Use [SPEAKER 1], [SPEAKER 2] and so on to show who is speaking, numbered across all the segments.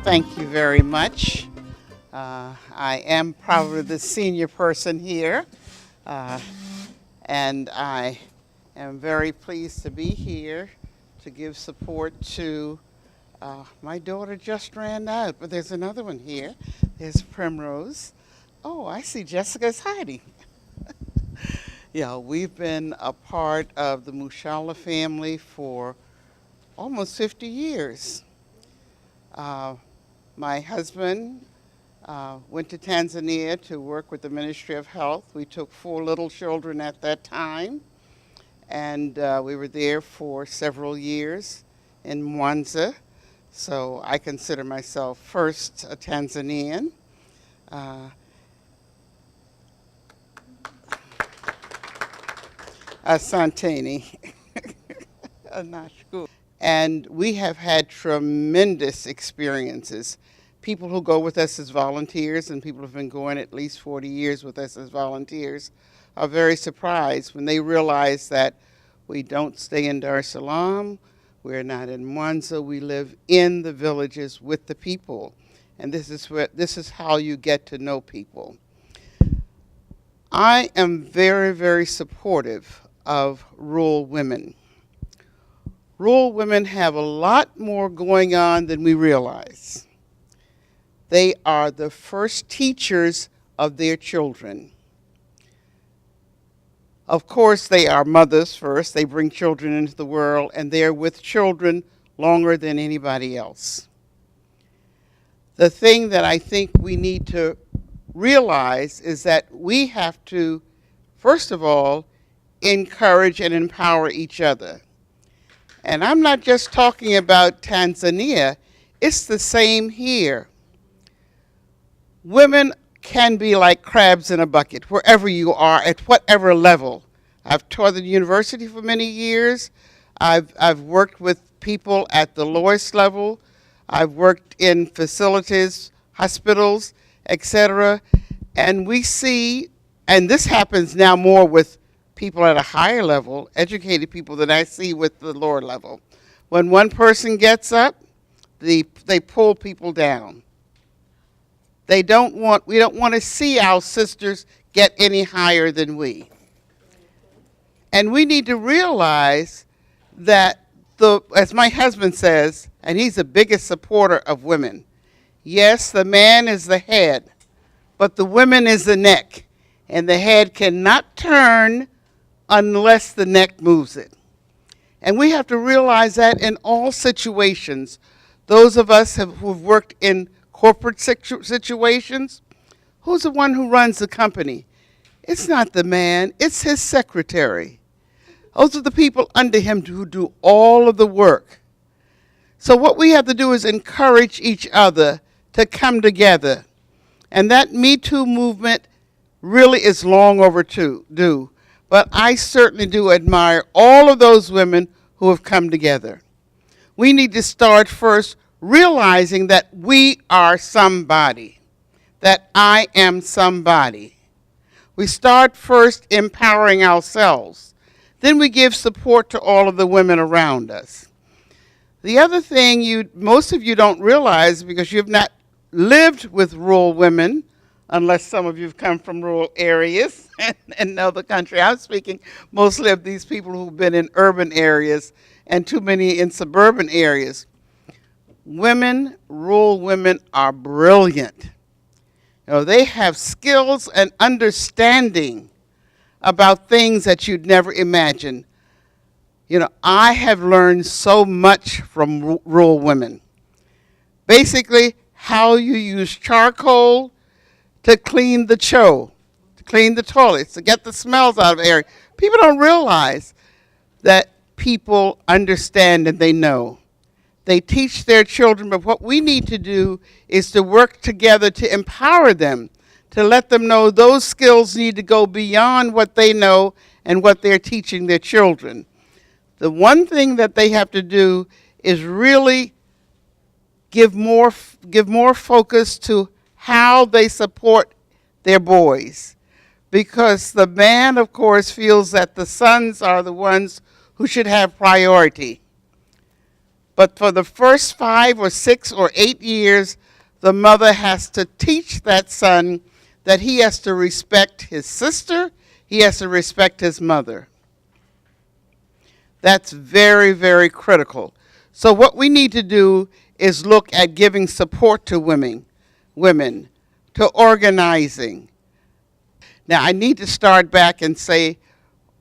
[SPEAKER 1] Thank you very much. I am probably the senior person here, uh, and I am very pleased to be here to give support to my daughter just ran out, but there's another one here. There's Primrose. Oh, I see Jessica's hiding. Yeah, we've been a part of the Mushala family for almost 50 years. Uh, my husband went to Tanzania to work with the Ministry of Health. We took 4 little children at that time, and we were there for several years in Mwanza. So I consider myself first a Tanzanian. Asanteni. Nashukuru. And we have had tremendous experiences. People who go with us as volunteers, and people who have been going at least 40 years with us as volunteers, are very surprised when they realize that we don't stay in Dar es Salaam, we're not in Mwanza, we live in the villages with the people. And this is how you get to know people. I am very, very supportive of rural women. Rural women have a lot more going on than we realize. They are the first teachers of their children. Of course, they are mothers first. They bring children into the world, and they're with children longer than anybody else. The thing that I think we need to realize is that we have to, first of all, encourage and empower each other. And I'm not just talking about Tanzania, it's the same here. Women can be like crabs in a bucket, wherever you are, at whatever level. I've taught at the university for many years. I've worked with people at the lowest level. I've worked in facilities, hospitals, etc. And we see, and this happens now more with people at a higher level, educated people, than I see with the lower level. When one person gets up, they pull people down. We don't want to see our sisters get any higher than we. And we need to realize that, as my husband says, and he's the biggest supporter of women, yes, the man is the head, but the woman is the neck, and the head cannot turn unless the neck moves it. And we have to realize that in all situations. Those of us who've worked in corporate situations, who's the one who runs the company? It's not the man, it's his secretary. Those are the people under him who do all of the work. So what we have to do is encourage each other to come together. And that Me Too movement really is long overdue. But I certainly do admire all of those women who have come together. We need to start first realizing that we are somebody, that I am somebody. We start first empowering ourselves. Then we give support to all of the women around us. The other thing most of you don't realize, because you've not lived with rural women, unless some of you have come from rural areas and know the country. I'm speaking mostly of these people who've been in urban areas and too many in suburban areas. Rural women are brilliant. They have skills and understanding about things that you'd never imagine. I have learned so much from rural women. Basically, how you use charcoal to clean the to clean the toilets, to get the smells out of the area. People don't realize that people understand and they know. They teach their children, but what we need to do is to work together to empower them, to let them know those skills need to go beyond what they know and what they're teaching their children. The one thing that they have to do is really give more focus to how they support their boys. Because the man, of course, feels that the sons are the ones who should have priority. But for the first 5 or 6 or 8 years, the mother has to teach that son that he has to respect his sister, he has to respect his mother. That's very, very critical. So what we need to do is look at giving support to women, to organizing. Now, I need to start back and say,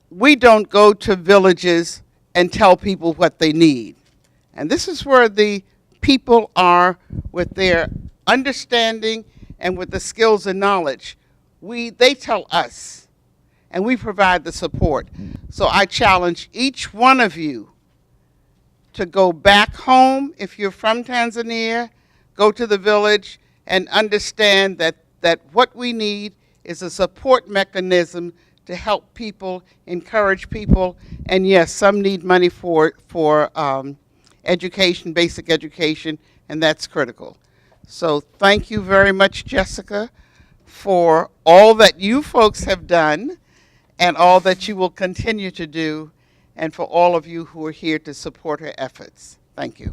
[SPEAKER 1] we don't go to villages and tell people what they need. And this is where the people are with their understanding and with the skills and knowledge. They tell us, and we provide the support. So I challenge each one of you to go back home if you're from Tanzania, go to the village and understand that what we need is a support mechanism to help people, encourage people, and yes, some need money for education, basic education, and that's critical. So thank you very much, Jessica, for all that you folks have done and all that you will continue to do, and for all of you who are here to support her efforts. Thank you.